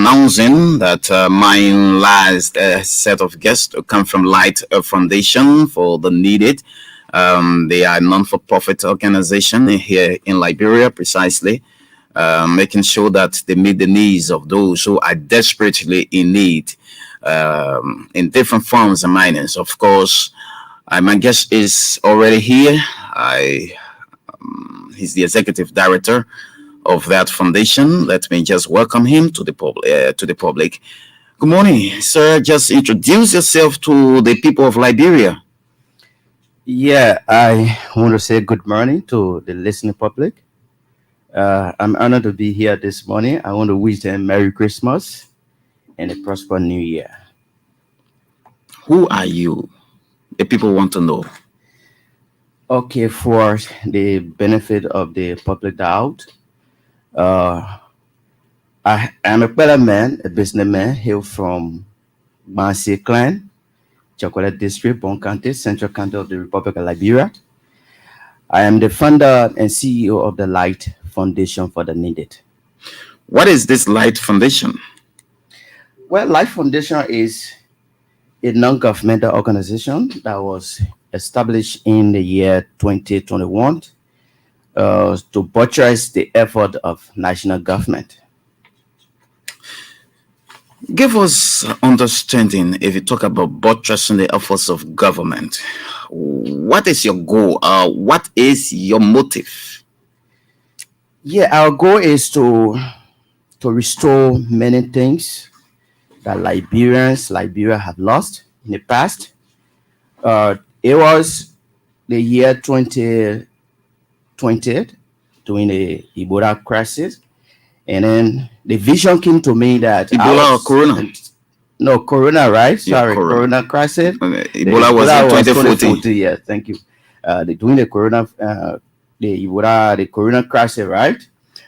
announcing that my last set of guests come from Light Foundation for the Needed. They are a non-for-profit organization here in Liberia, precisely, making sure that they meet the needs of those who are desperately in need in different forms and manners. Of course, my guest is already here. He's the executive director of that foundation. Let me just welcome him to the public. Good morning, sir. Just introduce yourself to the people of Liberia. Yeah, I want to say good morning to the listening public. I'm honored to be here this morning. I want to wish them Merry Christmas and a prosperous New Year. Who are you? The people want to know. Okay, for the benefit of the public doubt, uh, I am a better man, a businessman, hail from Bansi Clan, Chocolate District, Bon County, Central County of the Republic of Liberia. I am the founder and CEO of the Light Foundation for the Needed. What is this Light Foundation? Well, Light Foundation is a non-governmental organization that was established in the year 2021 to buttress the effort of national government. Give us understanding if you talk about buttressing the efforts of government. What is your goal? What is your motive? Yeah, our goal is to restore many things that Liberia have lost in the past. It was the year 2020 during the Ebola crisis, and then the vision came to me that Ebola or Corona? No, Corona, right? Yeah, Sorry, Corona. crisis. Ebola was in 2014. Yeah, thank you. During the the Corona crisis, right?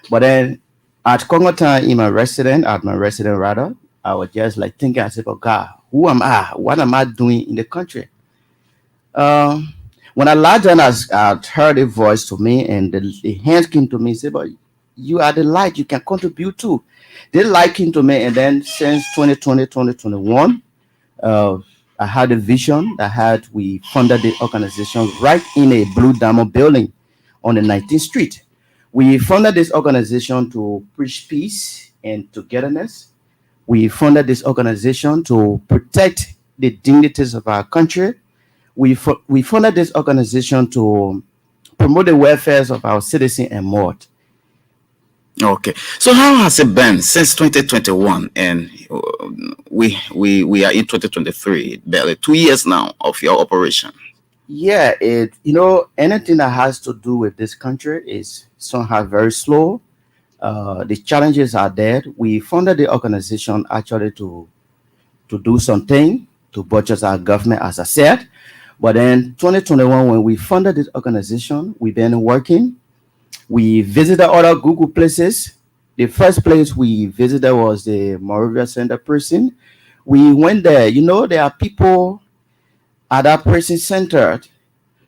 But then at Congo time, at my resident rather, I was just like thinking, I said, oh God, who am I? What am I doing in the country? Um, when I lied down, I heard a voice to me, and the hand came to me and said, but you are the light, you can contribute too. They light came to me, and then since 2020, 2021, I had a vision that we funded the organization right in a Blue Diamond building on the 19th Street. We funded this organization to preach peace and togetherness. We funded this organization to protect the dignities of our country. We funded this organization to promote the welfare of our citizens and more. Okay. So how has it been since 2021, and we are in 2023, barely 2 years now of your operation? Yeah, anything that has to do with this country is somehow very slow. The challenges are there. We funded the organization actually to do something to budget our government, as I said. But then 2021, when we funded this organization, we've been working. We visited other Google places. The first place we visited was the Moravia Center prison. We went there. There are people at that prison center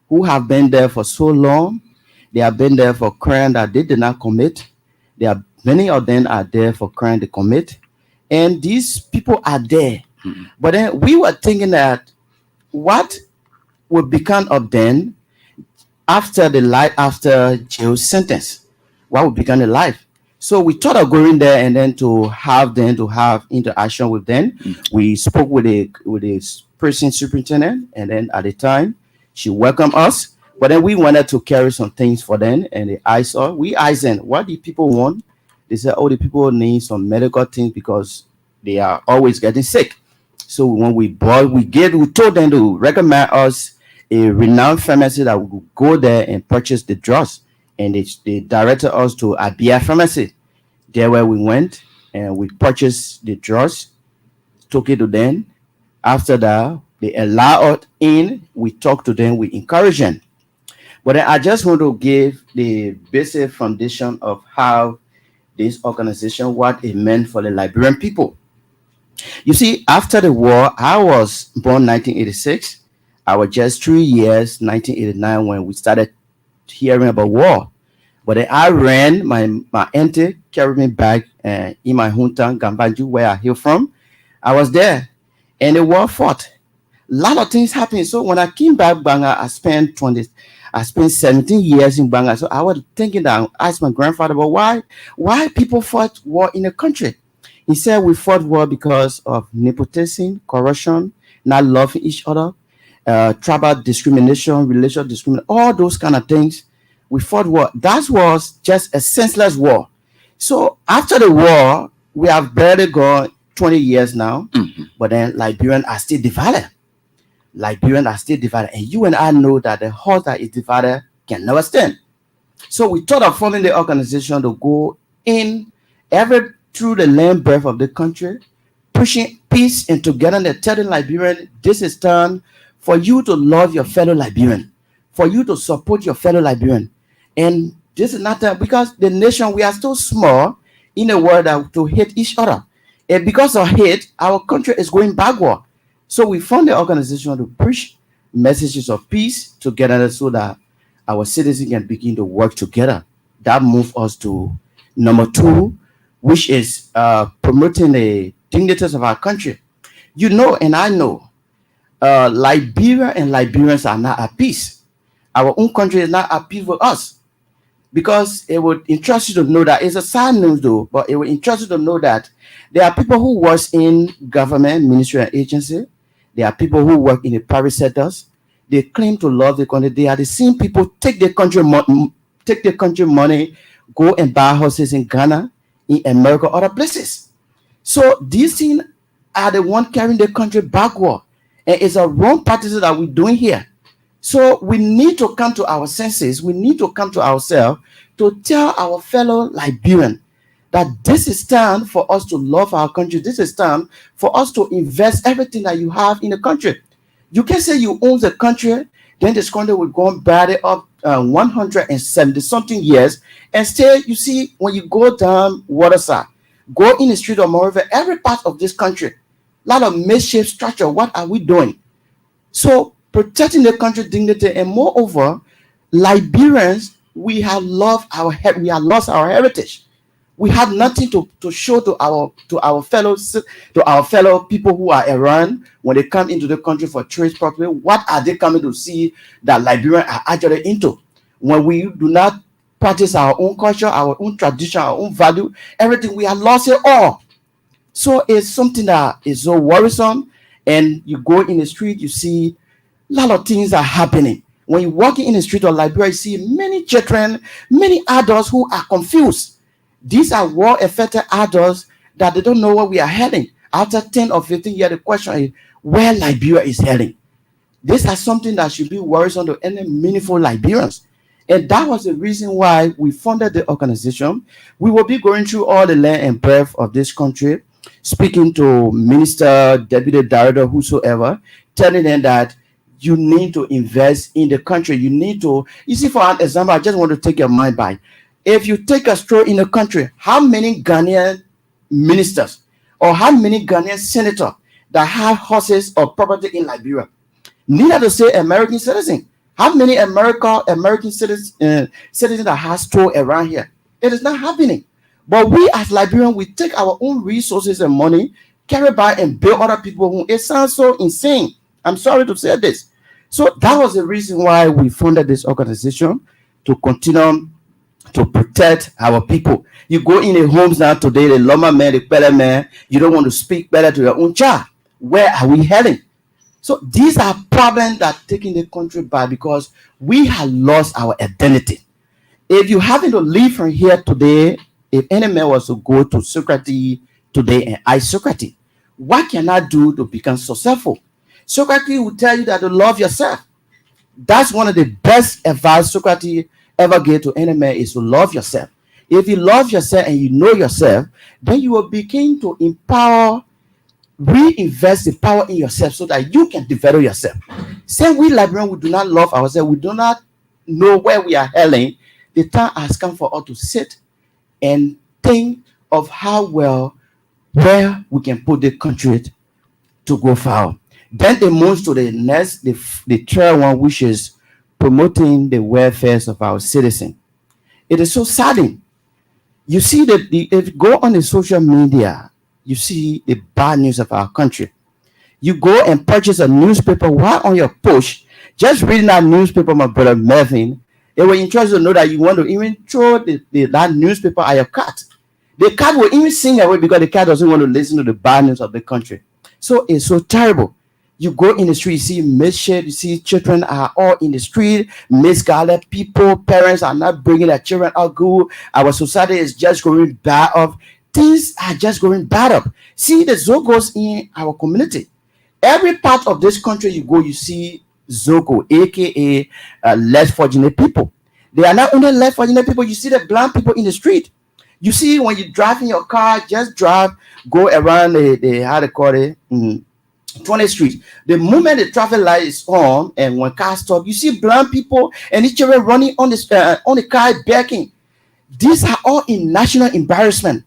who have been there for so long. They have been there for crime that they did not commit. There are many of them are there for crime they commit, and these people are there. But then we were thinking that what would become of them after jail sentence? What would become the life? So we thought of going there and then to have interaction with them. We spoke with the prison superintendent, and then at the time she welcomed us. But then we wanted to carry some things for them, and we asked them, what do people want? They said, oh, the people need some medical things because they are always getting sick. So when we told them to recommend us a renowned pharmacy that would go there and purchase the drugs, and they directed us to Abia Pharmacy. There where we went and we purchased the drugs, took it to them. After that, they allow us in. We talk to them, we encourage them. But then I just want to give the basic foundation of how this organization, what it meant for the Liberian people. You see, after the war, I was born 1986. I was just 3 years, 1989, when we started hearing about war. But then I ran. My auntie carried me back in my hometown, Gambanju, where I hail from. I was there, and the war fought. A lot of things happened. So when I came back, Banga, I spent 17 years in Banga. So I was thinking that I asked my grandfather, but why people fought war in the country? He said we fought war because of nepotism, corruption, not loving each other, tribal discrimination, religious discrimination, all those kind of things. We fought war. That was just a senseless war. So after the war, we have barely gone 20 years now, Mhm. but then Liberians are still divided. Liberians are still divided. And you and I know that the horse that is divided can never stand. So we thought of forming the organization to go in every through the land breadth of the country, pushing peace and togetherness, telling Liberian this is time for you to love your fellow Liberian, for you to support your fellow Liberian. And this is not that because the nation we are still small in a world that to hate each other. And because of hate, our country is going backward. So we found the organization to preach messages of peace together so that our citizens can begin to work together. That moved us to number two, which is promoting the dignities of our country. You know, and I know, Liberia and Liberians are not at peace. Our own country is not at peace with us because it would interest you to know that it's a sad news though, but it would interest you to know that there are people who work in government, ministry, and agency. There are people who work in the private sectors. They claim to love the country. They are the same people take the country money, go and buy houses in Ghana, in America, other places. So these things are the one carrying the country backward, and it's a wrong practice that we're doing here. So we need to come to our senses. We need to come to ourselves to tell our fellow Liberian that this is time for us to love our country. This is time for us to invest everything that you have in the country. You can say you own the country, then this country will go and bad it up 170 something years, and still you see when you go down Waterside, go in the street of Monrovia, every part of this country, a lot of mischief structure. What are we doing? So protecting the country dignity, and moreover, Liberians, we have lost our heritage. We have nothing to show to our fellow people who are around when they come into the country for trade properly. What are they coming to see that Liberians are actually into? When we do not practice our own culture, our own tradition, our own value, everything, we have lost it all. So it's something that is so worrisome. And you go in the street, you see a lot of things are happening. When you're walking in the street of Liberia, you see many children, many adults who are confused. These are war affected adults that they don't know where we are heading. After 10 or 15 years, the question is where Liberia is heading. These are something that should be worrisome to any meaningful Liberians. And that was the reason why we funded the organization. We will be going through all the length and breadth of this country, speaking to minister, deputy director, whosoever, telling them that you need to invest in the country. You see, for an example, I just want to take your mind by. If you take a stroll in the country, how many Ghanaian ministers or how many Ghanaian senators that have horses or property in Liberia? Neither to say American citizen. How many American citizens that have store around here? It is not happening. But we as Liberians, we take our own resources and money, carry by and build other people home. It sounds so insane. I'm sorry to say this. So that was the reason why we funded this organization, to continue to protect our people. You go in the homes now today, the Loma man, the Pele man, you don't want to speak better to your own child. Where are we heading? So these are problems that are taking the country back because we have lost our identity. If you happen to leave from here today, if any man was to go to Socrates today and ask Socrates, what can I do to become successful? Socrates will tell you that to love yourself. That's one of the best advice Socrates ever gave to any man, is to love yourself. If you love yourself and you know yourself, then you will begin to reinvest the power in yourself so that you can develop yourself. Say we Liberians, we do not love ourselves, we do not know where we are heading. The time has come for us to sit and think of how well, where we can put the country to go far. Then it moves to the next, the third one, which is promoting the welfare of our citizens. It is so saddening. You see that if you go on the social media, you see the bad news of our country. You go and purchase a newspaper while on your push, just reading that newspaper, my brother Melvin, it will interest you to know that you want to even throw that newspaper at your cat. The cat will even sing away because the cat doesn't want to listen to the bad news of the country. So it's so terrible. You go in the street, you see mischief, you see children are all in the street, misguided people, parents are not bringing their children out good. Our society is just going bad up. Things are just going bad up. See the Zogos in our community. Every part of this country you go, you see Zogo, aka less fortunate people. They are not only less fortunate people, you see the blind people in the street. You see when you drive in your car, just drive, go around the how they call it, 20th Street. The moment the traffic light is on and when cars stop, you see blind people and the children running on the car begging. These are all in national embarrassment.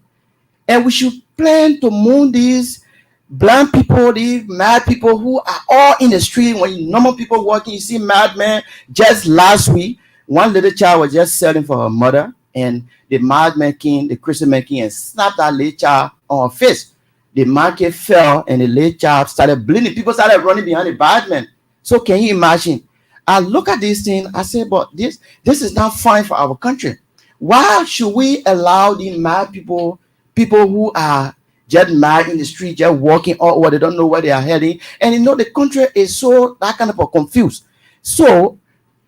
And we should plan to mourn these blind people, these mad people who are all in the street. When normal people walking, you see madmen. Just last week, one little child was just selling for her mother, and the madman came, the Christian man came and snapped that little child on her face. The market fell and the little child started bleeding. People started running behind the bad man. So can you imagine? I look at this thing, I say, but this is not fine for our country. Why should we allow the mad people who are just mad in the street, just walking all over, they don't know where they are heading? And the country is so that kind of confused. So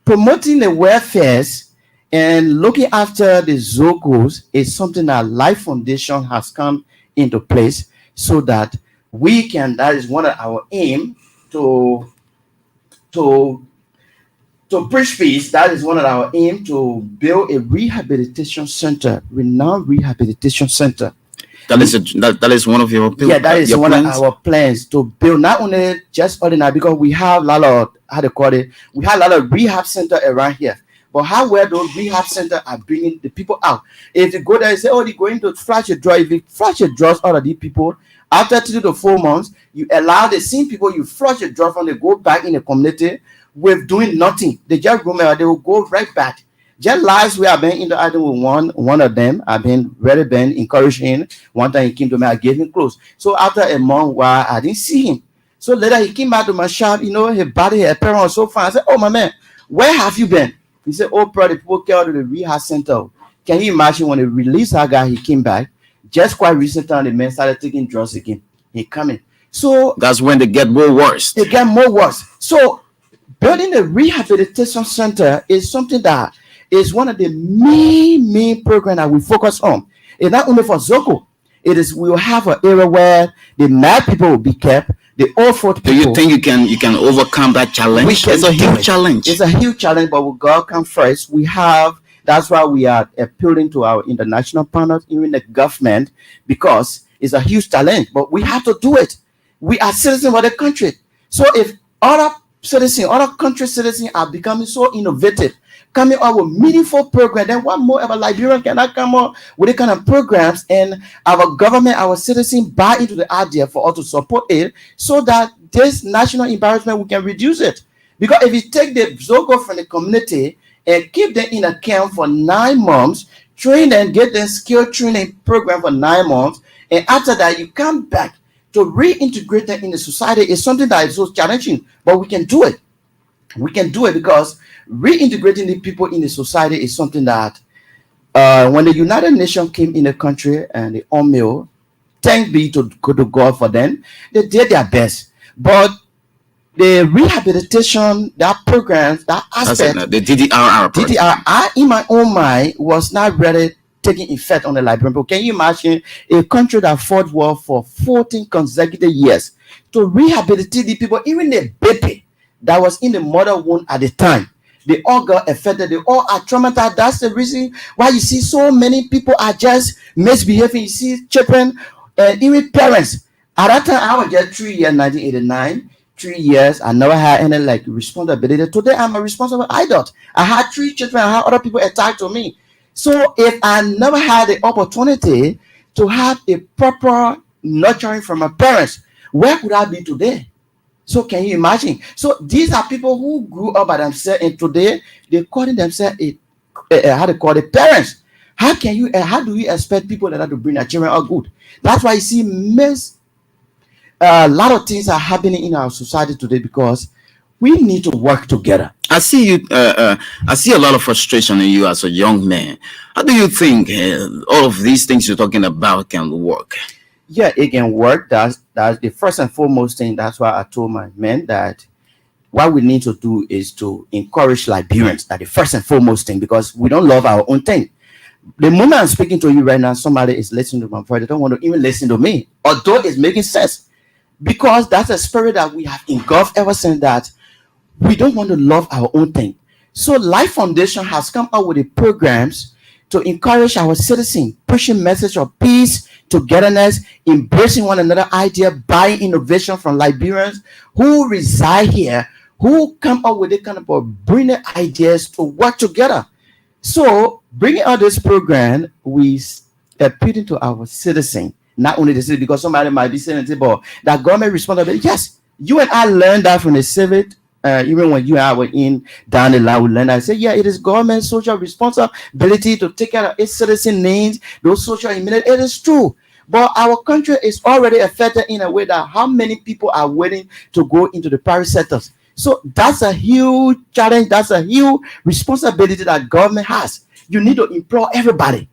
promoting the welfares and looking after the Zogos is something that Life Foundation has come into place, so that we can, that is one of our aim to preach peace. That is one of our aim, to build a rehabilitation center, renowned rehabilitation center. That is one of your Yeah, that is one plans? of our plans, to build not only just ordinary, because we have a lot of, how they call it, we have a lot of rehab center around here. But how well those rehab centers are bringing the people out? If you go there and say, oh, they're going to flash your draw, if you flash your draws out of these people, after 3 to 4 months, you allow the same people you flush your draw from, they go back in the community with doing nothing. They just remember, they will go right back. Just last week, I've been interacting with one of them. I've been encouraging. One time he came to me, I gave him clothes. So after a month, while I didn't see him. So later he came back to my shop, his body, his appearance was so fine. I said, oh, my man, where have you been? He said, oh, brother, people came out to the rehab center. Can you imagine when they released that guy, he came back. Just quite recently, the man started taking drugs again. He coming. So that's when they get more worse. They get more worse. So building a rehabilitation center is something that is one of the main programs that we focus on. It's not only for Zogo. It is, we will have an area where the mad people will be kept, the old folk people. Do you think you can overcome that challenge? It's a huge challenge. It's a huge challenge, but with God come first. That's why we are appealing to our international partners, even the government, because it's a huge challenge, but we have to do it. We are citizens of the country. So if other country citizens are becoming so innovative, coming up with meaningful programs, then what more about Liberia cannot come up with the kind of programs, and our government, our citizens buy into the idea for us to support it, so that this national embarrassment, we can reduce it. Because if you take the Zogo from the community and keep them in a camp for 9 months, train them, get them skill training program for 9 months, and after that you come back to reintegrate them in the society, is something that is so challenging, but we can do it. We can do it because reintegrating the people in the society is something that when the United Nations came in the country and the UNMIL, thank be to God for them, they did their best. But the rehabilitation, that program, that aspect, the DDRR program. I, in my own mind, was not really taking effect on the Liberian people. Can you imagine a country that fought war for 14 consecutive years to rehabilitate the people, even the baby that was in the mother womb at the time? They all got affected. They all are traumatized. That's the reason why you see so many people are just misbehaving. You see children and even parents. At that time, I was just 3 years, 1989. 3 years, I never had any responsibility. Today, I'm a responsible adult. I had 3 children. I had other people attached to me. So if I never had the opportunity to have a proper nurturing from my parents, where could I be today? So can you imagine? So these are people who grew up by themselves, and today they're calling themselves a how to call it, parents. How do you expect people that are to bring their children out good? That's why you see a lot of things are happening in our society today because we need to work together. I see you. I see a lot of frustration in you as a young man. How do you think all of these things you're talking about can work? Yeah, it can work. That's the first and foremost thing. That's why I told my men that what we need to do is to encourage Liberians. That the first and foremost thing, because we don't love our own thing. The moment I'm speaking to you right now, somebody is listening to my voice. They don't want to even listen to me, although it's making sense, because that's a spirit that we have engulfed ever since, that we don't want to love our own thing. So Life Foundation has come out with the programs to encourage our citizens, pushing message of peace, togetherness, embracing one another idea, buying innovation from Liberians who reside here, who come up with the kind of brilliant ideas to work together. So bringing out this program, we appeal to our citizen, not only the city, because somebody might be saying, but that government responsibility. Yes, you and I learned that from the civic. Even when you and I were in down the line, we learned that. I say, yeah, it is government social responsibility to take care of its citizen needs, those social immunity. It is true. But our country is already affected in a way that how many people are waiting to go into the private sectors. So that's a huge challenge. That's a huge responsibility that government has. You need to employ everybody.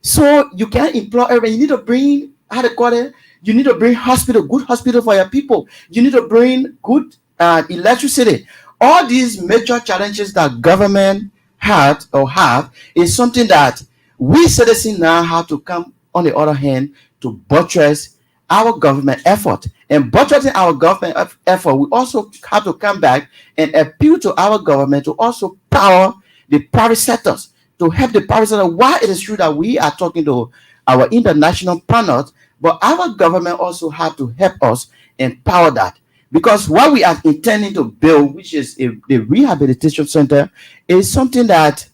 So you can't employ everybody. You need to bring, how to call it, you need to bring good hospital for your people. You need to bring good electricity. All these major challenges that government had or have is something that we citizens now have to come on the other hand to buttress our government effort. And buttressing our government effort, we also have to come back and appeal to our government to also power the private sectors, to help the private sector. Why it is true that we are talking to our international partners, but our government also have to help us empower that. Because what we are intending to build, which is a rehabilitation center, is something that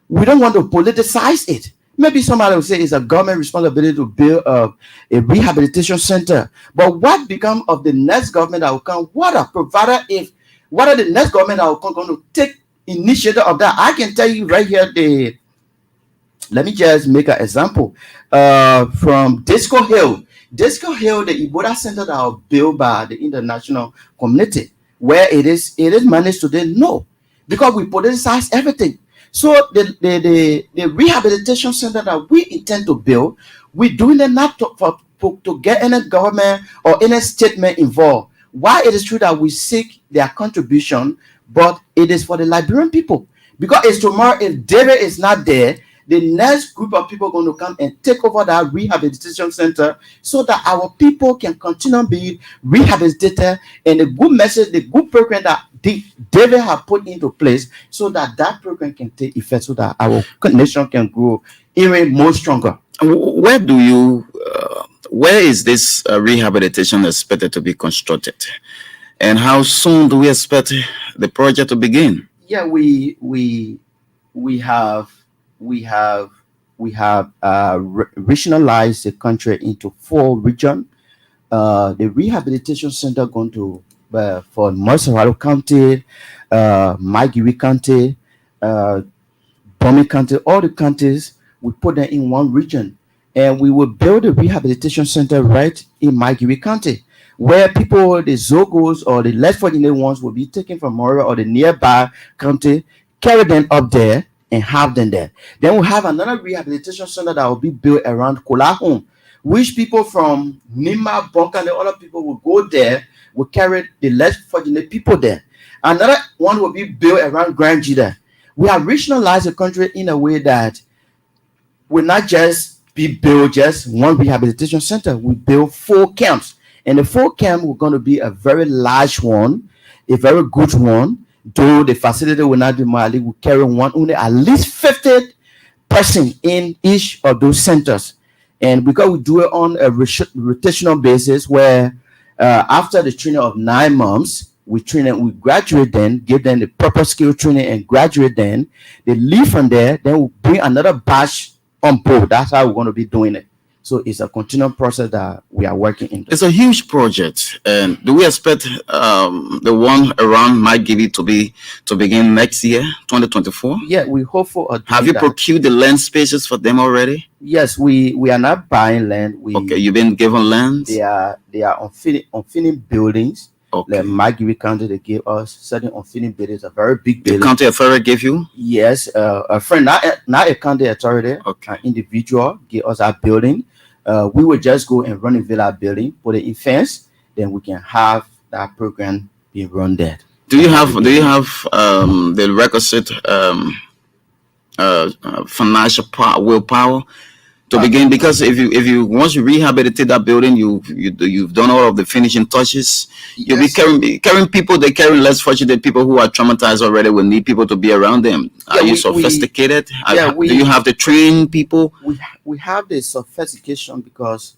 we don't want to politicize it. Maybe somebody will say it's a government responsibility to build a rehabilitation center. But what become of the next government that will come? What are the next government that will come going to take initiative of that? I can tell you right here, let me just make an example. From Disco Hill, the Ebola Center that was built by the international community, where it is managed today, no, because we politicize everything. So the rehabilitation center that we intend to build, we're doing it not to get any government or any statement involved. Why it is true that we seek their contribution, but it is for the Liberian people. Because it's tomorrow, if David is not there, the next group of people are going to come and take over that rehabilitation center so that our people can continue being rehabilitated, and the good message, the good program that David has put into place, so that program can take effect, so that our nation can grow even more stronger. Where is this rehabilitation expected to be constructed, and how soon do we expect the project to begin? Yeah, we have regionalized the country into 4 regions. The rehabilitation center going to for Montserrat County, Maguire County, Bomi County, all the counties, we put them in one region, and we will build a rehabilitation center right in Maguire County, where people, the Zogos or the less fortunate ones, will be taken from Mora or the nearby county, carry them up there and have them there. Then we'll have another rehabilitation center that will be built around Kolahun, which people from Nima, Bonka, and the other people will go there, will carry the less fortunate people there. Another one will be built around Grand Jida. We have regionalized the country in a way that will not just be built just one rehabilitation center. We build 4 camps, and the 4 camps were going to be a very large one, a very good one. Though the facility will not be Mali, will carry only at least 50 person in each of those centers. And because we do it on a rotational basis, where after the training of 9 months, we train them, we graduate them, give them the proper skill training and graduate them. They leave from there, then we'll bring another batch on board. That's how we're going to be doing it. So it's a continual process that we are working into. It's a huge project, and do we expect the one around Mike Gibby to begin next year, 2024? Yeah, we hope for a Have you that. procured the land spaces for them already? Yes, we are not buying land. Okay, you've been given lands. They are unfinished buildings. Okay. Like Maggie County, they gave us certain unfinished buildings, a very big The building. county authority gave you? Yes, a friend, not a county authority, Okay. an individual gave us our building. We would just go and renovate our building, put it in fence, then we can have that program being run there. Do you have the requisite financial willpower to begin? Because if you once you rehabilitate that building, you've done all of the finishing touches. You'll Yes. be carrying people. They're carrying less fortunate people who are traumatized already. Will need people to be around them. Are you sophisticated? Do you have the trained people? We have the sophistication because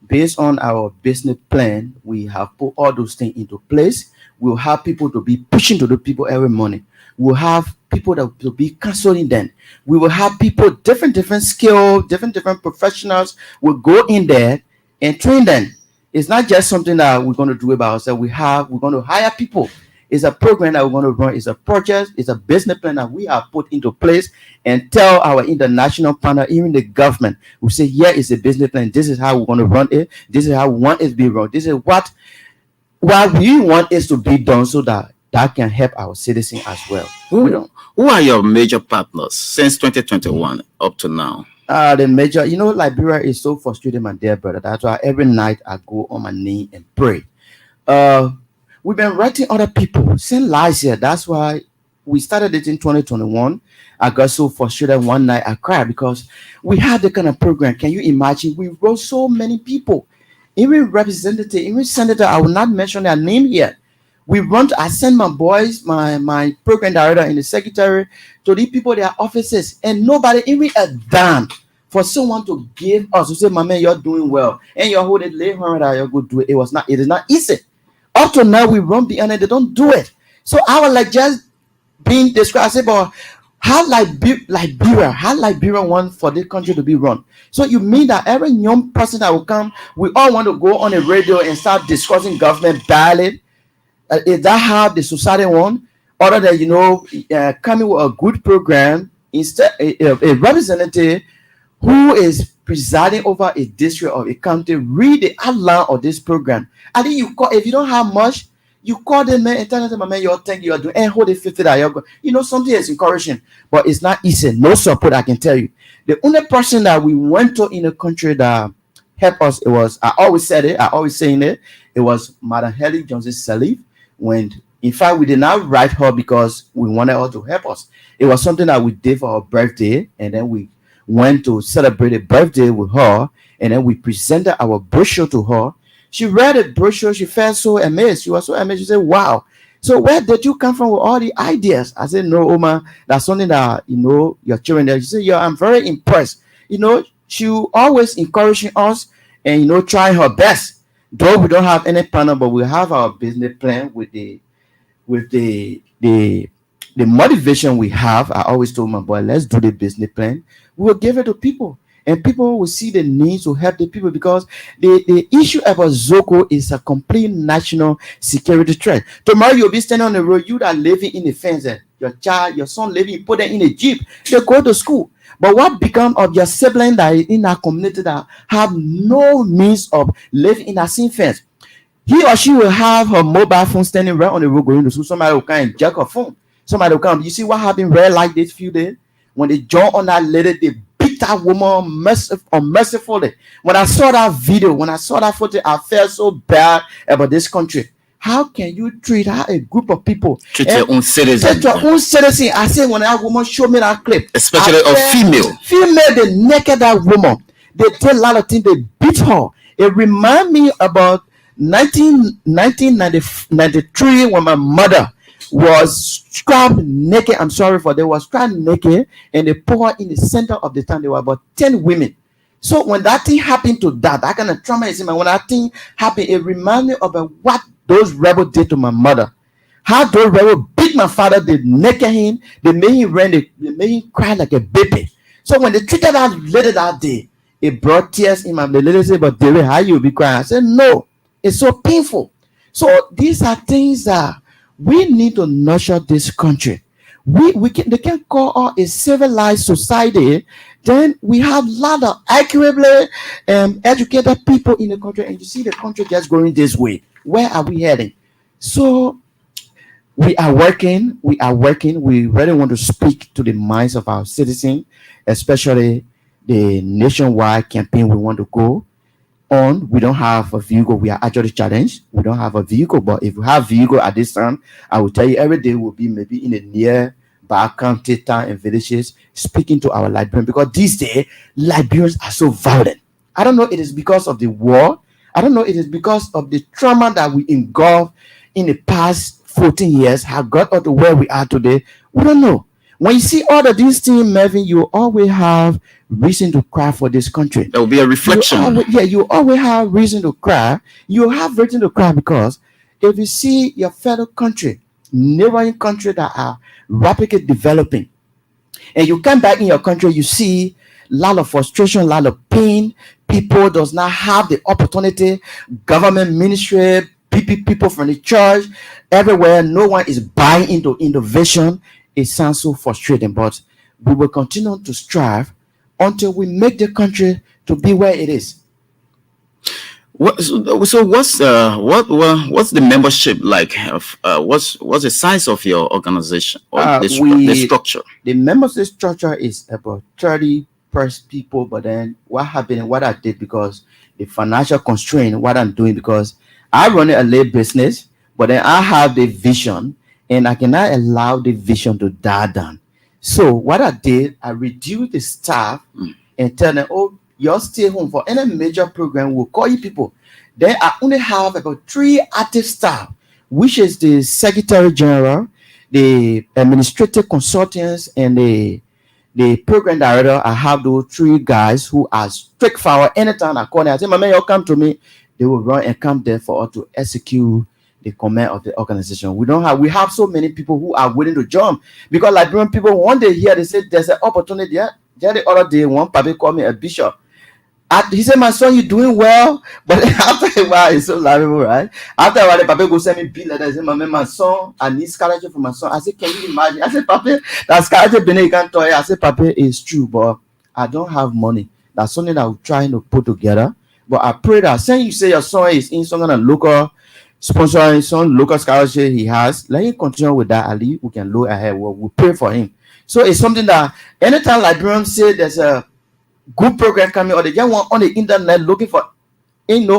based on our business plan, we have put all those things into place. We'll have people to be pushing to the people every morning. We'll have people that will be counseling them. We will have people different skill, different professionals will go in there and train them. It's not just something that we're going to do by ourselves. We're going to hire people. It's a program that we're going to run. It's a project. It's a business plan that we have put into place and tell our international partner, even the government, we say, yeah, it's a business plan. This is how we're going to run it. This is how we want it to be run. This is what we want is to be done so that can help our citizens as well. Who are your major partners since 2021 up to now? The major, Liberia is so frustrating, my dear brother. That's why every night I go on my knee and pray. We've been writing other people since last year. That's why we started it in 2021. I got so frustrated one night I cried because we had the kind of program. Can you imagine? We wrote so many people, even representative, even senator. I will not mention their name here. I send my boys, my program director and the secretary to the people, their offices, and nobody, even a damn, for someone to give us to say, my man, you're doing well, and you're holding lay $100, you're good to it. It is not easy. Up to now, we run behind it, they don't do it. So I was like just being described. I said, but how Liberia want for this country to be run? So you mean that every young person that will come, we all want to go on the radio and start discussing government ballot? Is that how the society want? Other than coming with a good program, instead a representative who is presiding over a district or a county read the outline of this program. I think you call, if you don't have much, you call them man and tell them, man, you're thinking you're doing and hold it 50 that you're going. Something is encouraging, but it's not easy. No support, I can tell you. The only person that we went to in the country that helped us, it was, I always said it, I always saying it was Madam Helen Johnson Sirleaf. When in fact we did not write her because we wanted her to help us. It was something that we did for her birthday, and then we went to celebrate a birthday with her, and then we presented our brochure to her. She read the brochure, she felt so amazed. She was so amazed. She said, wow, so where did you come from with all the ideas? I said, no, Oma, that's something that your children there. She said, yeah, I'm very impressed. She always encouraging us and trying her best. Though we don't have any panel, but we have our business plan with the motivation we have. I always told my boy, let's do the business plan. We will give it to people, and people will see the needs to help the people, because the issue about Zoko is a complete national security threat. Tomorrow you'll be standing on the road, you that living in the fence, your son living, put them in a jeep, they go to school. But what become of your sibling that is in our community that have no means of living in that same fence? He or she will have her mobile phone standing right on the road going to school. Somebody will come and jack her phone. Somebody will come. You see what happened right like this few days? When they jump on that lady, they beat that woman unmercifully. When I saw that video, when I saw that photo, I felt so bad about this country. How can you treat a group of people? Treat your own citizen. I say when that woman showed me that clip. Especially a female. Female, they naked that woman. They did a lot of things. They beat her. It reminds me about 1993 when my mother was strapped naked. I'm sorry for they was strapped naked, and they put her in the center of the town. There were about 10 women. So when that thing happened to that kind of trauma is in my, when that thing happened, it reminds me of what those rebels did to my mother. How those rebels beat my father, they naked him, they made him run, they made him cry like a baby. So when they treated that lady that day, It brought tears in my. The lady said, "But David, how you be crying?" I said, "No, it's so painful." So these are things that we need to nurture this country. We can they can call us a civilized society. Then we have a lot of accurately educated people in the country, and you see the country just going this way. Where are we heading? So we are working. We really want to speak to the minds of our citizens, especially the nationwide campaign we want to go on. We don't have a vehicle. We are actually challenged. We don't have a vehicle, but if we have vehicle at this time, I will tell you every day will be maybe in a nearby county town and villages speaking to our Liberians, because these days Liberians are so violent. I don't know. It is because of the war. I don't know. It is because of the trauma that we engulfed in the past 14 years have got us to where we are today. We don't know. When you see all of these things, Melvin, you always have reason to cry for this country. There will be a reflection. You always have reason to cry. You have reason to cry because if you see your fellow country, neighboring country that are rapidly developing, and you come back in your country, you see a lot of frustration, a lot of pain. People does not have the opportunity. Government ministry, people from the church, everywhere, no one is buying into innovation. It sounds so frustrating, but we will continue to strive until we make the country to be where it is. So what's the membership like? What's the size of your organization or the structure? The membership structure is about 30 plus people, but then what happened, what I did, because the financial constraint, what I'm doing, because I run a lay business, but then I have the vision and I cannot allow the vision to die down. So what I did, I reduced the staff and tell them, "Oh, you'll stay home for any major program. We'll call you people." Then I only have about 3 active staff, which is the Secretary General, the administrative consultants, and the program director. I have those 3 guys who are strict forward. Anytime I call them, I say, "My man, you come to me." They will run and come there for us to execute the command of the organization. We have so many people who are willing to jump, because Liberian people, one day here, they say there's an opportunity. Yeah, the other day, one papa called me a bishop. He said, "My son, you're doing well." But after a while, it's so laughable, right? After a while, the papa go send me bill letter. He said, my son, I need scholarship for my son." I said, "Can you imagine?" I said, "Papa, that scholarship been you can't tell you." I said, "Papa, it's true, but I don't have money." That's something that we're trying to put together. But I pray that since you say your son is in some kind of local sponsoring, some local scholarship he has, let him continue with that. At least we can look ahead. We'll pray for him. So it's something that anytime Liberians say there's a good program coming, or they just want on the internet looking for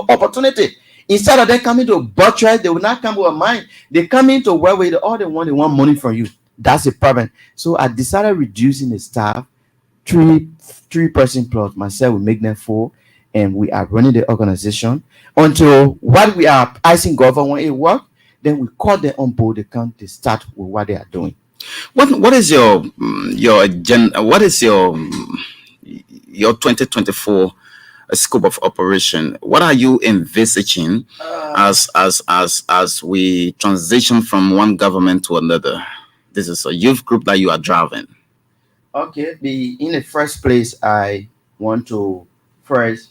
opportunity, instead of them coming to butcher, they will not come with a mind. They come into where they want money from you. That's the problem. So I decided reducing the staff, three person plus myself will make them 4, and we are running the organization until what we are asking government when it work, then we call them on board. They come to start with what they are doing. What is your agenda? What is your 2024 scope of operation? What are you envisaging as we transition from one government to another? This is a youth group that you are driving. Okay, in the first place, I want to first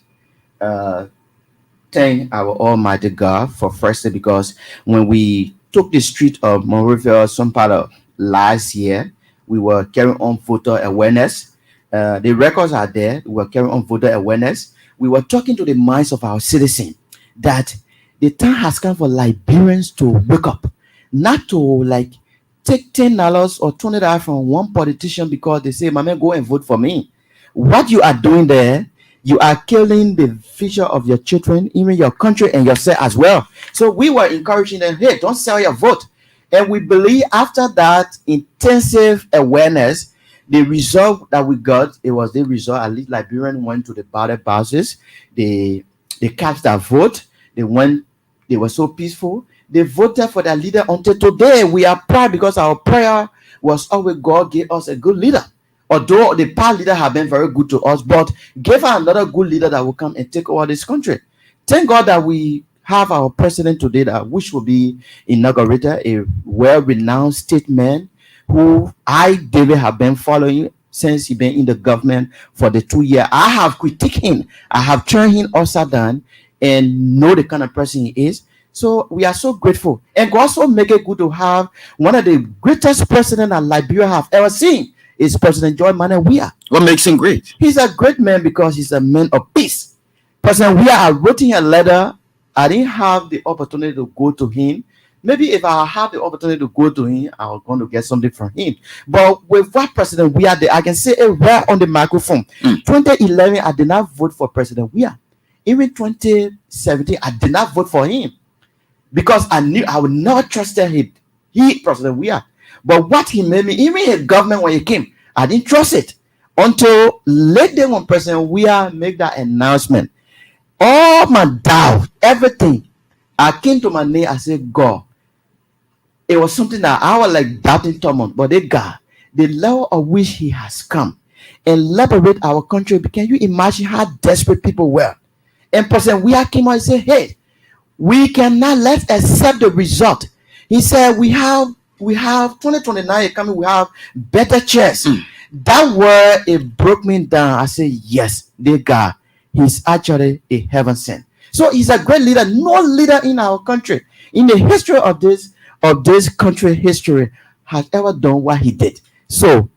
thank our Almighty God for firstly, because when we took the street of Monrovia some part of last year, we were carrying on voter awareness. The records are there. We were carrying on voter awareness. We were talking to the minds of our citizens that the time has come for Liberians to wake up, not to like take $10 or $20 from one politician because they say, "My man, go and vote for me." What you are doing there, you are killing the future of your children, even your country and yourself as well. So we were encouraging them, "Hey, don't sell your vote." And we believe after that intensive awareness, the result that we got, it was the result. At least Liberians went to the ballot boxes. They cast their vote. They were so peaceful. They voted for their leader. Until today, we are proud because our prayer was always, God gave us a good leader. Although the past leader have been very good to us, but give us another good leader that will come and take over this country. Thank God that we have our president today, which will be inaugurated, a well-renowned statesman who David, have been following since he been in the government for the 2 year. I have critiqued him. I have turned him upside down and know the kind of person he is. So we are so grateful. And God also make it good to have one of the greatest president that Liberia have ever seen is President Joy Manuel Weah. What makes him great? He's a great man because he's a man of peace. President Weah, I wrote him a letter. I didn't have the opportunity to go to him. Maybe if I have the opportunity to go to him, I was going to get something from him. But with what President Weah did, I can say it right on the microphone. 2011, I did not vote for President Weah. Even 2017, I did not vote for him because I knew I would never trust him. President Weah. But what he made me, even his government when he came, I didn't trust it until later when President Weah made that announcement. All my doubt, everything, I came to my knee. I said, God, it was something that I was like doubting Thomas, but God, the level of which he has come and liberate our country. Can you imagine how desperate people were? And President Weah came out and said, hey, we cannot let's accept the result. He said, we have 2029 coming, we have better chance. That word, it broke me down. I said, yes, dear God, he's actually a heaven sent. So he's a great leader. No leader in our country, in the history of this country history, has ever done what he did. So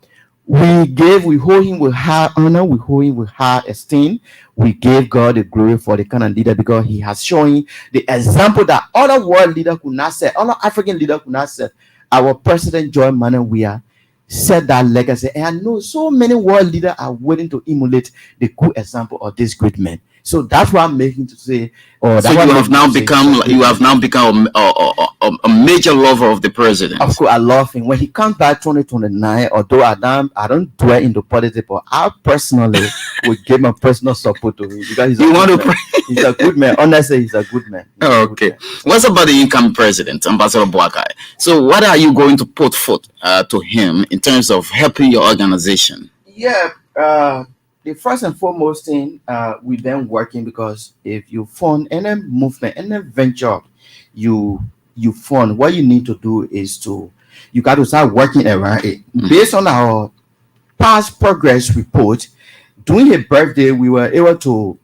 we hold him with high honor, we hold him with high esteem. We gave God the glory for the kind of leader because he has shown the example that other world leader could not set, other African leader could not set. Our President Joy Manuel Weah set that legacy, and I know so many world leaders are willing to emulate the good example of this great man. So that's what I'm making to say. So you have now become a major lover of the president. Of course, I love him. When he comes back 2029, although I don't dwell into politics, but I personally would give my personal support to him because he's a good man. Honestly, he's a good man. Okay. What's about the incoming president, Ambassador Boakai? So what are you going to put forth to him in terms of helping your organization? Yeah. The first and foremost thing we've been working, because if you fund any movement, any venture you fund, what you need to do is you got to start working around it. Based on our past progress report, during his birthday, we were able to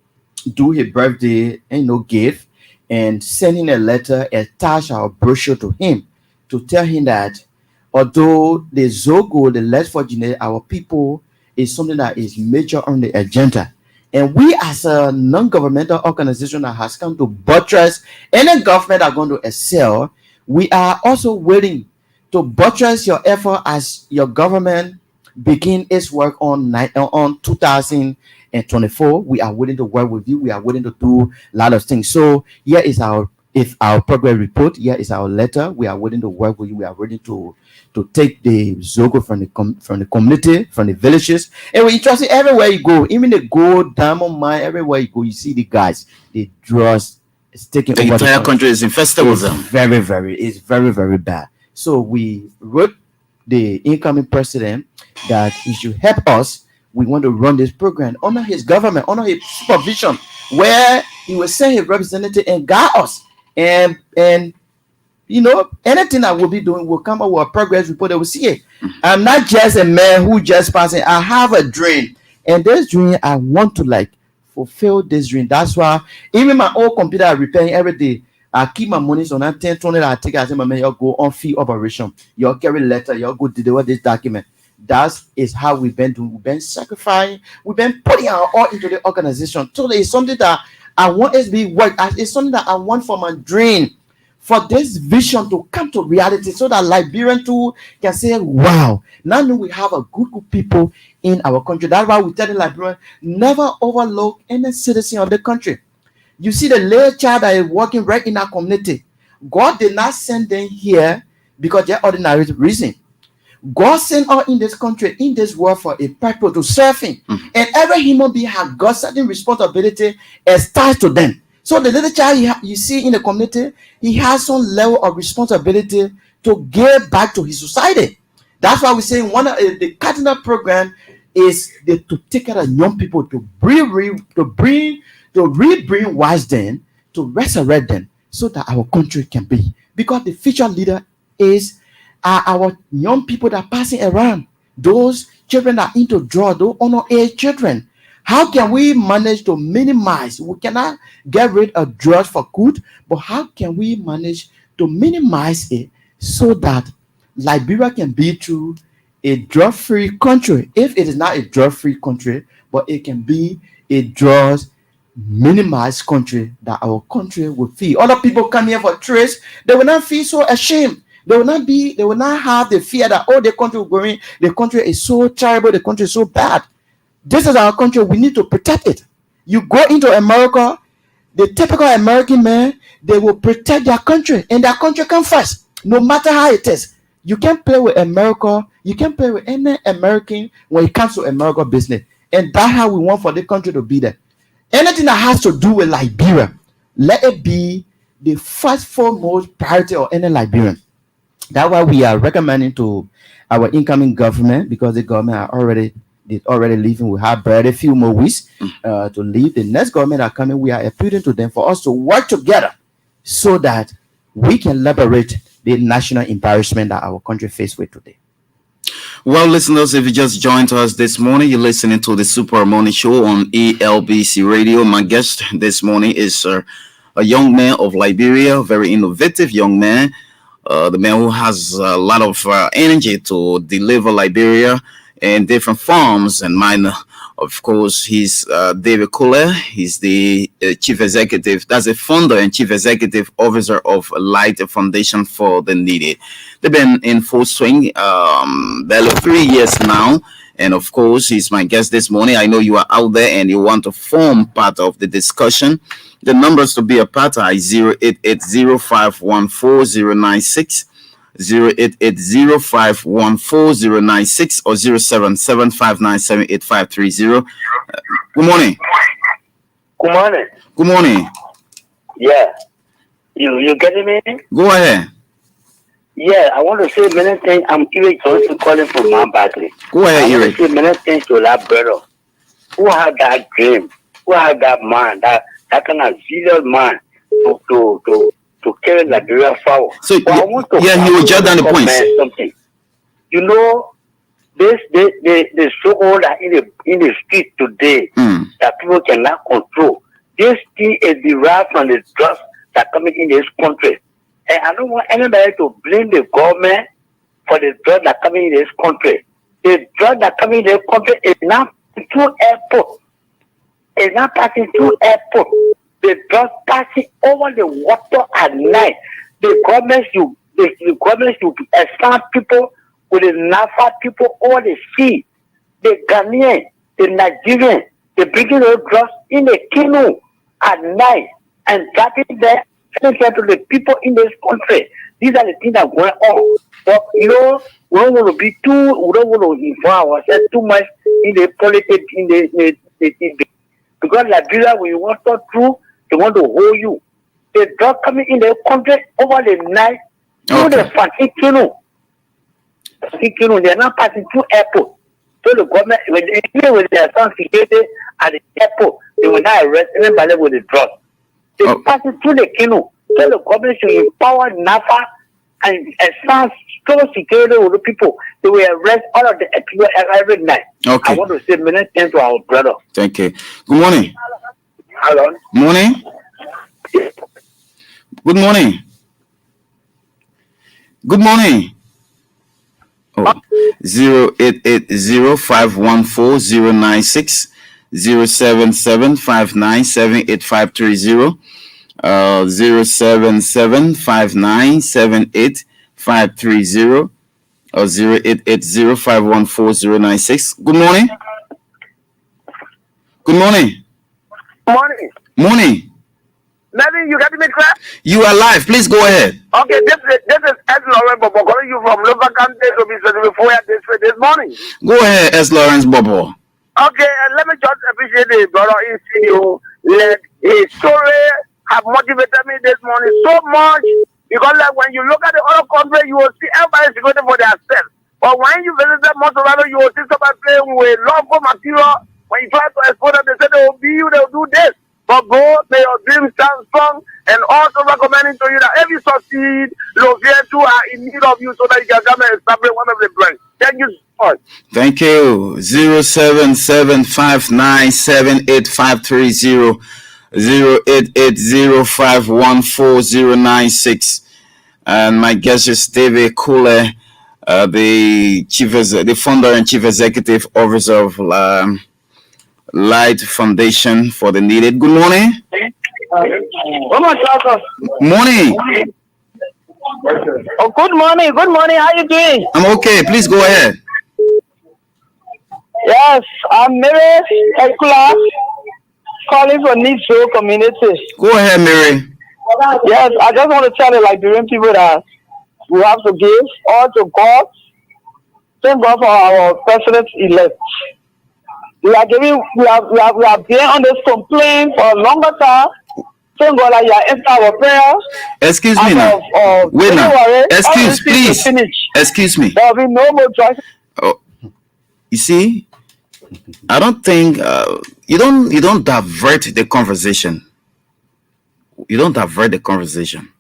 do his birthday gift and sending a letter, attach our brochure to him to tell him that although the Zogo, the Less Fortunate, our people, is something that is major on the agenda. And we as a non-governmental organization that has come to buttress any government that are going to excel, we are also willing to buttress your effort as your government begin its work on 2024. We are willing to work with you. We are willing to do a lot of things. So here is our progress report. Here is our letter. We are willing to work with you. We are ready to take the Zogo from the community, from the villages, and we trust it everywhere you go. Even the gold, diamond mine, everywhere you go, you see the guys. The drugs is taking the over. The entire country is infested with them. It's very, very bad. So we wrote the incoming president that he should help us. We want to run this program under his government, under his supervision, where he will send his representative and guide us. And anything that we'll be doing will come up with a progress report that we'll see it. I'm not just a man who just passing. I have a dream. And this dream, I want to fulfill this dream. That's why even my old computer I repairing every day. I keep my money on that 10, 20 I take. I say, my man, you'll go on field operation. You'll carry letter. You'll go deliver this document. That is how we've been doing. We've been sacrificing. We've been putting our all into the organization. So it's something that I want it to be work. It's something that I want for my dream. For this vision to come to reality, so that Liberian too can say, wow, now we have a good people in our country. That's why we tell the Liberian, never overlook any citizen of the country. You see the little child that is working right in our community. God did not send them here because they're ordinary reason. God sent us in this country, in this world for a purpose to serve him. And every human being has got certain responsibility as tied to them. So the little child you see in the community, he has some level of responsibility to give back to his society. That's why we say one of the cardinal program is to take care of young people, to rebrainwash them, to resurrect them, so that our country can be. Because the future leader are our young people that are passing around. Those children are into drugs, those underage children. How can we manage to minimize? We cannot get rid of drugs for good, but how can we manage to minimize it so that Liberia can be through a drug-free country? If it is not a drug-free country, but it can be a drug minimized country, that our country will feel. Other people come here for trades, they will not feel so ashamed. They will not have the fear that, oh, the country will going, the country is so terrible, the country is so bad. This is our country, we need to protect it. You go into America, the typical American man, they will protect their country, and their country comes first, no matter how it is. You can't play with America, you can't play with any American when it comes to America business. And that's how we want for the country to be there. Anything that has to do with Liberia, let it be the first foremost priority of any Liberian. That's why we are recommending to our incoming government, because the government are already leaving. We have barely a few more weeks to leave. The next government are coming. We are appealing to them for us to work together so that we can liberate the national embarrassment that our country faces with today. Well, listeners, if you just joined us this morning, you're listening to the Super Morning Show on ELBC Radio. My guest this morning is a young man of Liberia, very innovative young man, the man who has a lot of energy to deliver Liberia in different forms and manner. Of course, he's David Kule. He's the chief executive, that's the founder and chief executive officer of Light Foundation for the Needy. They've been in full swing barely 3 years now. And of course, he's my guest this morning. I know you are out there and you want to form part of the discussion. The numbers to be a part are 0880514096. 0880514096 or 07759788530. Good morning. Good morning. Good morning. Yeah. You getting me? Go ahead. Yeah, I want to say many things. I'm Eric Johnson calling from Mount Barkley. Go ahead, I want Eric. to say many things to that brother who had that dream, who had that man, that kind of zealous man to carry Liberia forward. So, but I want to he will jot down the points. Something. You know, the so-called in the street today that people cannot control. This thing is derived from the drugs that coming in this country. And I don't want anybody to blame the government for the drugs that coming in this country. The drugs that coming in this country is not through airport. It's not passing through airport. The drugs passing over the water at night. The government should expand people with the NAFA people over the sea. The Ghanaian, the Nigerian, they bringing those drugs in a canoe at night and dropping them to the people in this country. These are the things that are going on. But we don't want to be we don't want to involve ourselves too much in the politics, in the because Liberia, when you want to through, they want to hold you. The drug coming in the country over the night through the fucking canoe. They are not passing through airport. So the government, when they are found security at the airport, they will not arrest anybody with the drug. They passing through the canoe. So the government should empower NAFA and expand strong security with the people. They will arrest all of the people every night. Okay. I want to say many thanks to our brother. Thank you. Good morning. Hello. Morning. Good morning. Good morning. Oh, 0880514096 07759788530 07759788530 or 0880514096. Good morning. Good morning. Morning. Morning. Maybe you got me clear? You are live. Please go ahead. Okay, this is S. Lawrence Bobo calling you from local county to be before this morning. Go ahead, S. Lawrence Bobo. Okay, let me just appreciate the brother in studio. Let his story have motivated me this morning so much because like when you look at the other country, you will see everybody security for themselves. But when you visit them, most of you will see somebody playing with lawful material. When you try to export them, they say they will be you, they will do this. But go, may your dreams stand strong, and also recommending to you that if you succeed, Lovietu are in need of you so that you can come and establish one of the brands. Thank you Thank you. 07759785330 08805140096. And my guest is David Kule, the founder and chief executive officer of Light Foundation for the Needed. Good morning. Morning. Oh, good morning. Good morning. How you doing? I'm okay. Please go ahead. Yes, I'm Mary Ekula, calling for Nizo community. Go ahead, Mary. Yes, I just want to tell the Liberian people that we have to give all to God. Thank God for our president-elect. We are been on this complaint for a longer time. Thank God that you are answering our prayers. Excuse me now. Wait now. Excuse me. There will be no more choice. Oh, you see, I don't think you don't divert the conversation. You don't divert the conversation.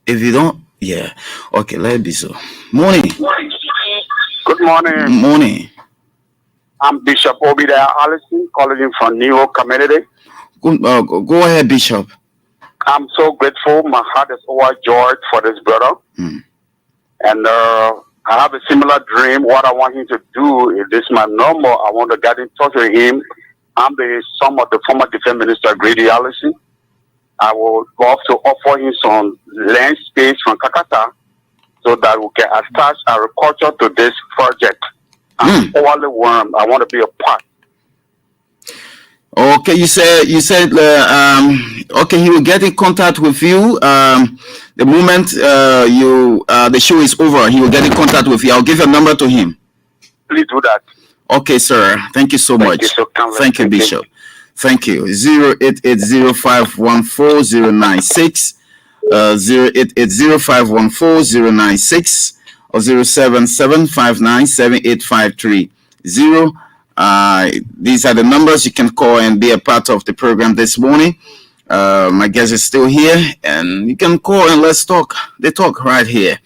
If you don't, yeah, okay, let it be so. Morning. Good morning. Morning. I'm Bishop Obida Allison, calling you from New York community. Go ahead, Bishop. I'm so grateful. My heart is overjoyed for this brother. And I have a similar dream. What I want him to do is this man normal. I want to get in touch with him. I'm the son of the former defense minister, Grady Allison. I would love to offer him some land space from Kakata so that we can attach agriculture to this project. I'm all the worm. I want to be a part. Okay, you said okay, he will get in contact with you the moment the show is over. He will get in contact with you. I'll give your number to him. Please do that. Okay, sir. Thank you so much. Thank you, Bishop. Thank you. 08805140096 08805140096 or 07759785330. These are the numbers you can call and be a part of the program this morning. My guest is still here, and you can call and let's talk. They talk right here.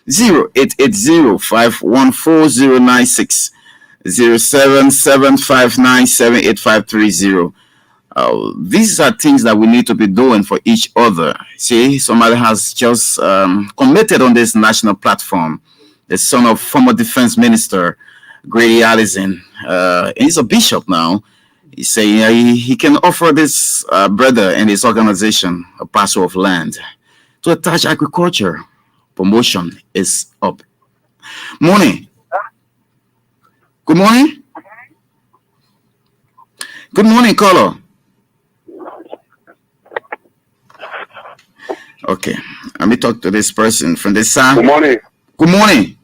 08805140096 07759785330. These are things that we need to be doing for each other. See, somebody has just committed on this national platform, the son of former defense minister Grady Allison. He's a bishop now. He's saying he can offer this brother and his organization a parcel of land to attach agriculture. Promotion is up. Morning. Good morning. Good morning, caller. Okay, let me talk to this person from this side. Good morning. Good morning.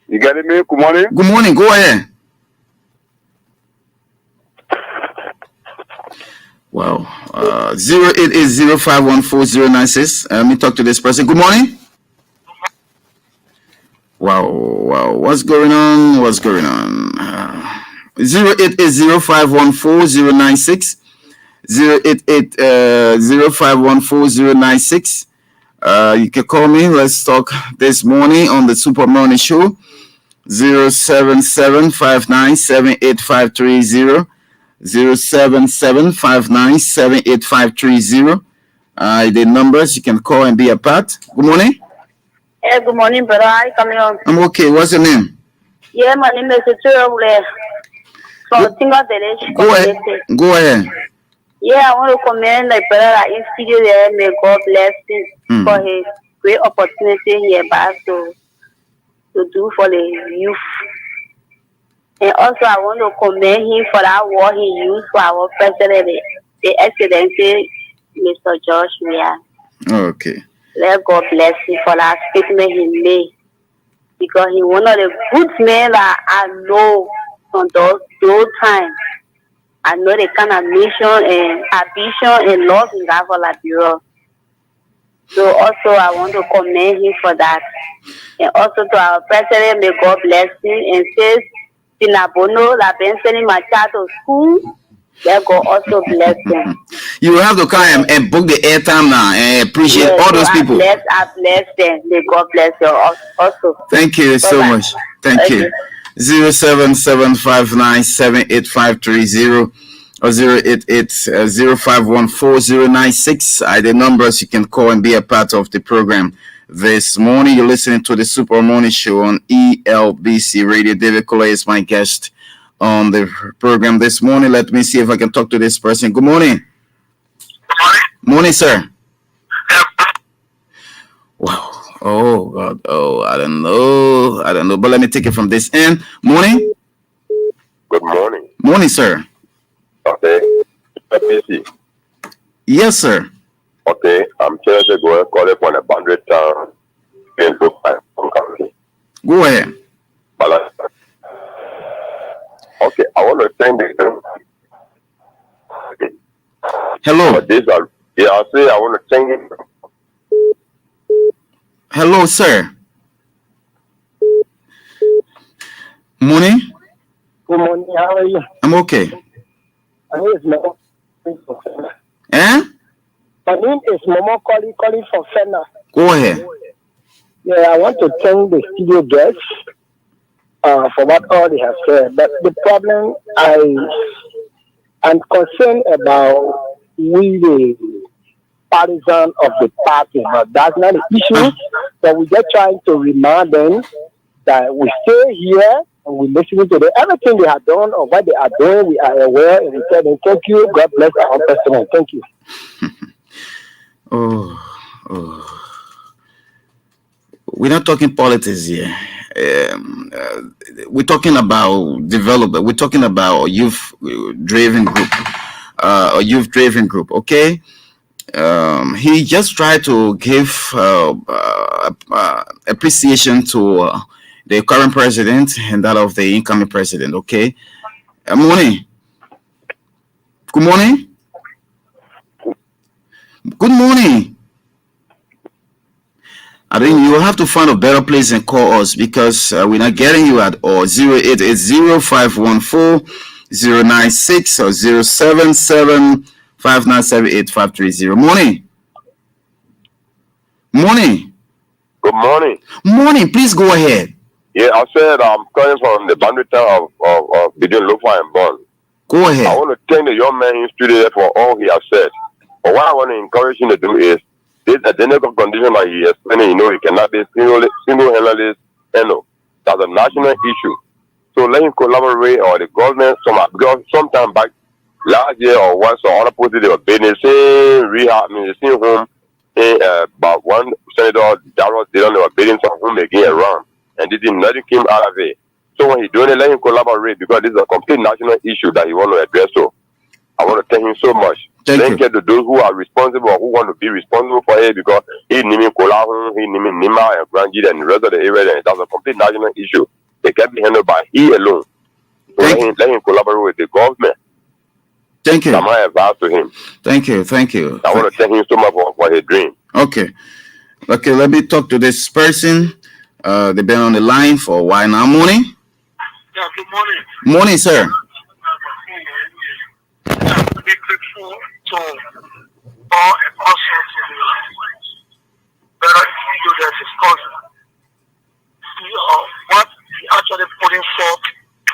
You getting me? Good morning. Good morning. Go ahead. Wow. 08805140096. Let me talk to this person. Good morning. Wow. What's going on? 08805140096. 08805140096. You can call me. Let's talk this morning on the Super Morning Show. 07759785330. 07759785330. The numbers you can call and be a part. Good morning. Hey, good morning, brother. How you coming on? I'm okay. What's your name? Yeah, my name is Ture from Single Village. Go ahead. Yeah, I want to commend like brother that is studio there. May God bless him for his great opportunity he has to do for the youth. And also I want to commend him for that word he used for our president, the Excellency Mr. George Weah. Okay. Let God bless him for that statement he made. Because he one of the good men that I know from those times. I know the kind of mission and ambition and love he got for Liberia. So also I want to commend him for that. And also to our president, may God bless him and says, Sinabono, I've been sending my child to school. Let God also bless them. You will have to come and book the airtime now and appreciate Yes, all those people. I bless them. May God bless you also. Thank you so Bye-bye. much. Thank you. 07759785330 or 08805140096 are the numbers you can call and be a part of the program. This morning, you're listening to the Super Morning Show on ELBC Radio. David Kola is my guest on the program this morning. Let me see if I can talk to this person. Good morning. Good morning. Morning, sir. Wow. Oh, God. Oh, I don't know. But let me take it from this end. Morning. Good morning. Morning, sir. Okay. Let me see. Yes, sir. Okay. I'm Charles Goel calling from a boundary town in Brooklyn County. Go ahead. Okay. I want to thank you. Hello. I want to thank you. Hello, sir. Morning. Good morning. How are you? I'm okay. My name is Momo. My name is Momo calling from Fena. Go ahead. Yeah, I want to thank the studio guests for what all they have said. But the problem I'm concerned about we the partisan of the party, but that's not the issue. But we're just trying to remind them that we stay here and we listen to them. Everything they have done or what they are doing, we are aware and we tell them thank you. God bless our president. Thank you. Oh. We're not talking politics here. We're talking about development. We're talking about a youth-driven group. Okay. He just tried to give appreciation to the current president and that of the incoming president. Okay. Morning. Good morning. Good morning. I think you will have to find a better place and call us because we're not getting you at all. 0880-514-096 or 077-597-8530. Morning. Morning. Good morning. Morning. Please go ahead. Yeah, I said I'm calling from the boundary town of between Lofa and Bond. Go ahead. I want to thank the young man in studio for all he has said. But what I want to encourage him to do is this identical condition that he is explaining, he cannot be single-handedly handled. That's a national issue. So let him collaborate or the government because sometime back last year or once or other places they were building the same rehab, the same home about one Senator Darrell Dillon, they were building some home again around. And nothing came out of it. So when he's doing it, let him collaborate because this is a complete national issue that he want to address. So I want to thank him so much. Thank you to those who are responsible or who want to be responsible for it because he Nimi Kolahun, he Nimi Nima and Grandjid and the rest of the area. And that's a complete national issue. It can be handled by he alone. So let him collaborate with the government. Thank you. That's my advice to him. Thank you. I want to thank him so much for his dream. Okay, let me talk to this person. They've been on the line for a while now. Morning. Yeah, good morning. Morning, sir. I'm really grateful to all and also to the better video that discussed. What he actually putting forth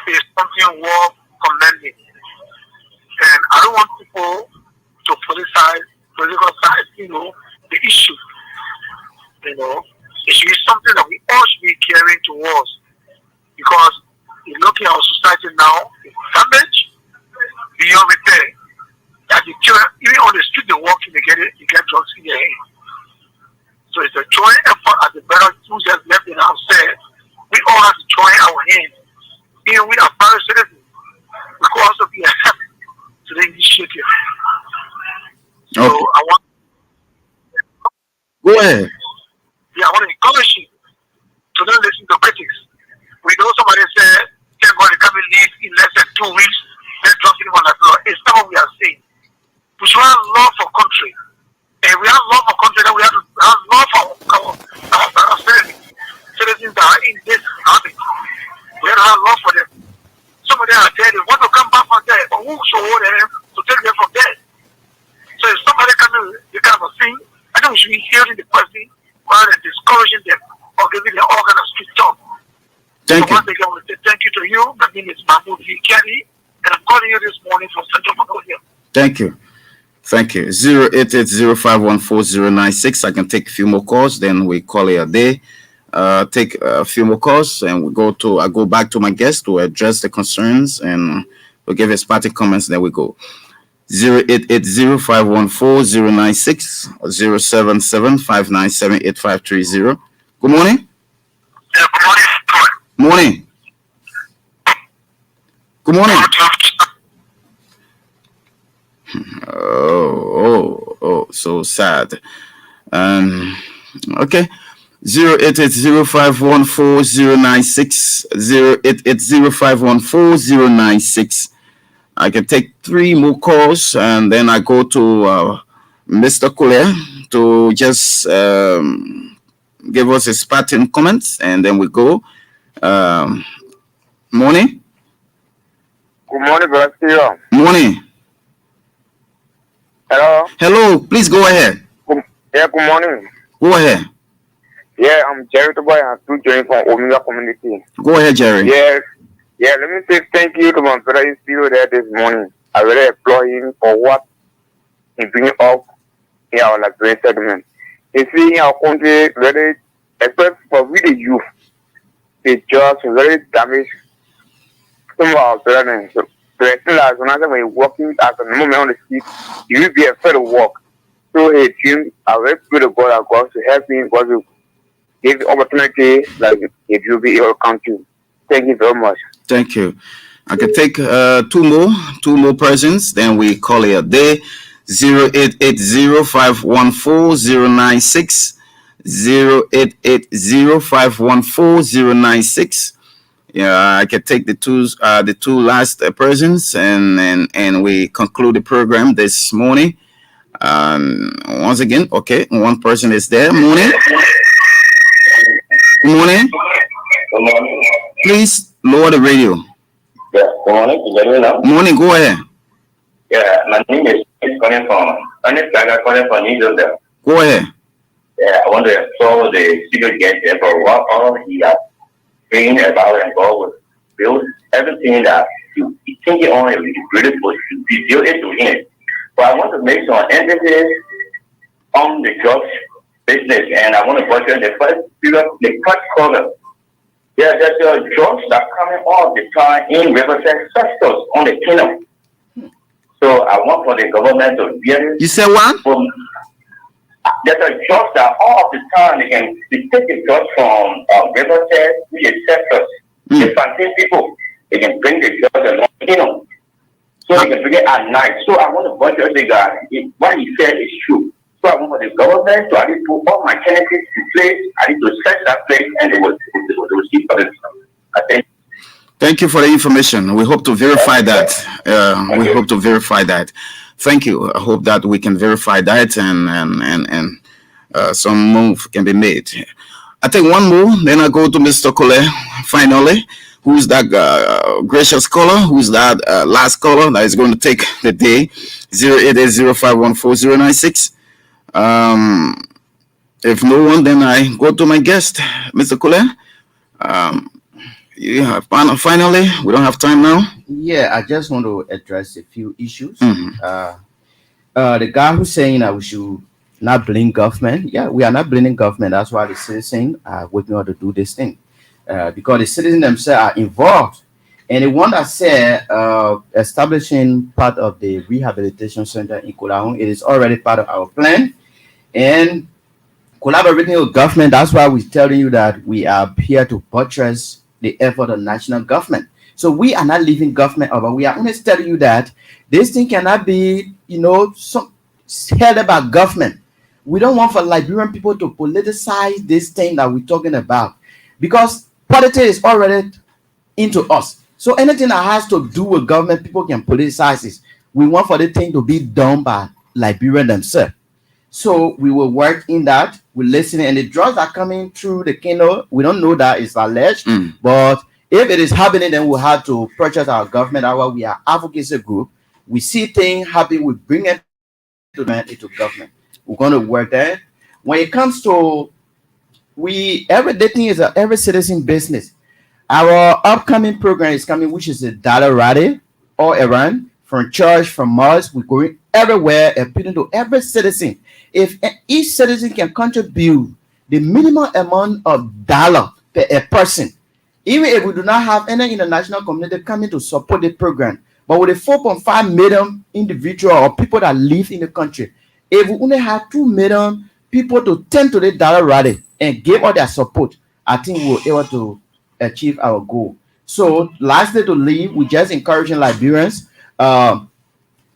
is something worth commending. And I don't want people to politicize the issue. It should be something that we all should be caring towards. Because if you look at our society now, it's damaged beyond repair. That the children, even on the street, they walk in, they get drugs in their hand. So it's a joint effort at the better who just left in our said. We all have to join our hands. Even we are fellow citizens. We could also be a help to the initiative. So Okay. I want. Go ahead. Yeah, I want to encourage you to not listen to critics. We know somebody said, thank God they come and leave in less than 2 weeks. Let's drop him on the floor. It's not what we are saying. We should have love for country. And we have love for country, then we have to have love for our citizens that are in this army. We have to have love for them. Some of them are dead. They want to come back from there. But who should hold them? think we should be hearing the person rather than discouraging them or giving them all kind of street talk. Thank you. Once again, I want to say thank you to you. My name is Mahmoud Vikari, and I'm calling you this morning from Central Mongolia. Thank you. Thank you. 08805140996. I can take a few more calls, then we call it a day. Take a few more calls, and I go back to my guest to address the concerns, and we'll give his party comments, then we go. 08805140996 or 07759785530. Good morning. Yeah, good morning. Morning. Good morning. Oh, so sad. Okay. 08805140996 08805140996. I can take 3 more calls, and then I go to Mr. Kule to just give us his parting comments, and then we go. Morning. Good morning, brother. Morning. Hello. Hello. Please go ahead. Good morning. Go ahead. Yeah, I'm Jerry Toboy. I'm still joining from Omega Community. Go ahead, Jerry. Yeah, let me say thank you to my brother. He's still there this morning. I really applaud him for what he bring up in our Liberian segment. You see, in our country, very, especially for we the youth, they just very damaged some of our parents. So, when you're working as a moment on the street, you will be afraid to walk. So, I will pray to God and God to help me, God to give the opportunity like if you be able to come to. Thank you very much. Thank you. I can take 2 more persons, then we call it a day. 08805140996 08805140996. Yeah, I can take the two last persons, and we conclude the program this morning. Once again, okay, one person is there. Morning. Good morning. Good morning. Please lower the radio. Yeah, good morning. Can you hear me now? Morning, go ahead. Yeah, my name is calling from New Zealand. Go ahead. Yeah, I want to applaud the secret guest there for what all he has been about and God will build everything that you think it on, it's beautiful, you build it to him. But I want to make some emphasis on the drugs business, and I want to budget the first quarter. Yeah, there's drugs that are coming all the time in Riverside sectors on the kingdom. So I want for the government to really. You said what? There's a drugs that all the time they take the drugs from Riverside, which is sectors. They fancy people. They can bring the drugs along, so they can bring it at night. So I want to budget the guy. What he said is true. So I want for the government to at least put all my candidates in place. I need to search that place, and they will receive for it. I think. Thank you for the information. We hope to verify that. We hope to verify that. Thank you. I hope that we can verify that, and some move can be made. I take one more, then I go to Mr. Kole. Finally, who's that gracious caller? Who's that last caller that is going to take the day? 08805140996. If no one, then I go to my guest, Mr. Kole. Yeah, finally, we don't have time now. Yeah, I just want to address a few issues. Mm-hmm. The guy who's saying that we should not blame government. Yeah, we are not blaming government. That's why the citizens are working on to do this thing. Because the citizens themselves are involved. And the one that said establishing part of the rehabilitation center in Kolahun, it is already part of our plan. And collaborating with government, that's why we're telling you that we are here to buttress the effort of national government. So we are not leaving government over. We are only telling you that this thing cannot be, held about government. We don't want for Liberian people to politicize this thing that we're talking about, because politics is already into us. So anything that has to do with government, people can politicize it. We want for the thing to be done by Liberian themselves. So we will work in that. We're listening, and the drugs are coming through the kingdom. We don't know that it's alleged, but if it is happening, then we'll have to purchase our government. We are advocacy group. We see things happen, we bring it to government. We're going to work there. when it comes to every thing is every citizen business. Our upcoming program is coming, which is a dollar rally all around, from church, from mosque. We're going everywhere, appealing to every citizen. If each citizen can contribute the minimum amount of dollar per a person, even if we do not have any international community coming to support the program, but with the 4.5 million individual or people that live in the country, if we only have 2 million people to tend to the dollar rally and give all their support, I think we'll be able to achieve our goal. So lastly, to leave, we just encouraging Liberians.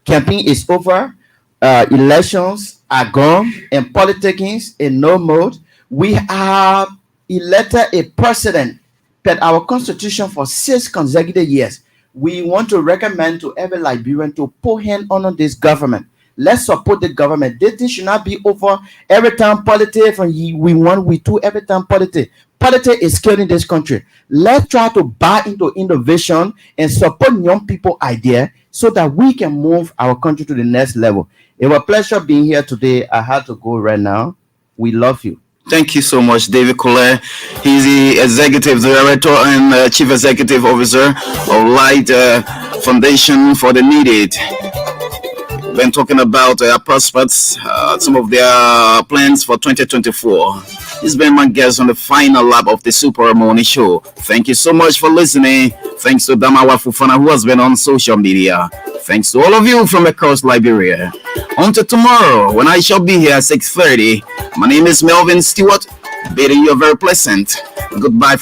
Campaign is over. Elections are gone, and politics in no mode. We have elected a president per our constitution for 6 consecutive years. We want to recommend to every Liberian to put hand on this government. Let's support the government. This thing should not be over every time politics and we want, we do every time politics. Politics is killing this country. Let's try to buy into innovation and support young people idea so that we can move our country to the next level. It was a pleasure being here today. I had to go right now. We love you. Thank you so much, David Collier. He's the Executive Director and Chief Executive Officer of Light Foundation for the Needed. Been talking about prospects, some of their plans for 2024. He's been my guest on the final lap of the Super Morning Show. Thank you so much for listening. Thanks to Damawa Fufana, who has been on social media. Thanks to all of you from across Liberia. Until tomorrow, when I shall be here at 6:30. My name is Melvin Stewart, bidding you a very pleasant goodbye.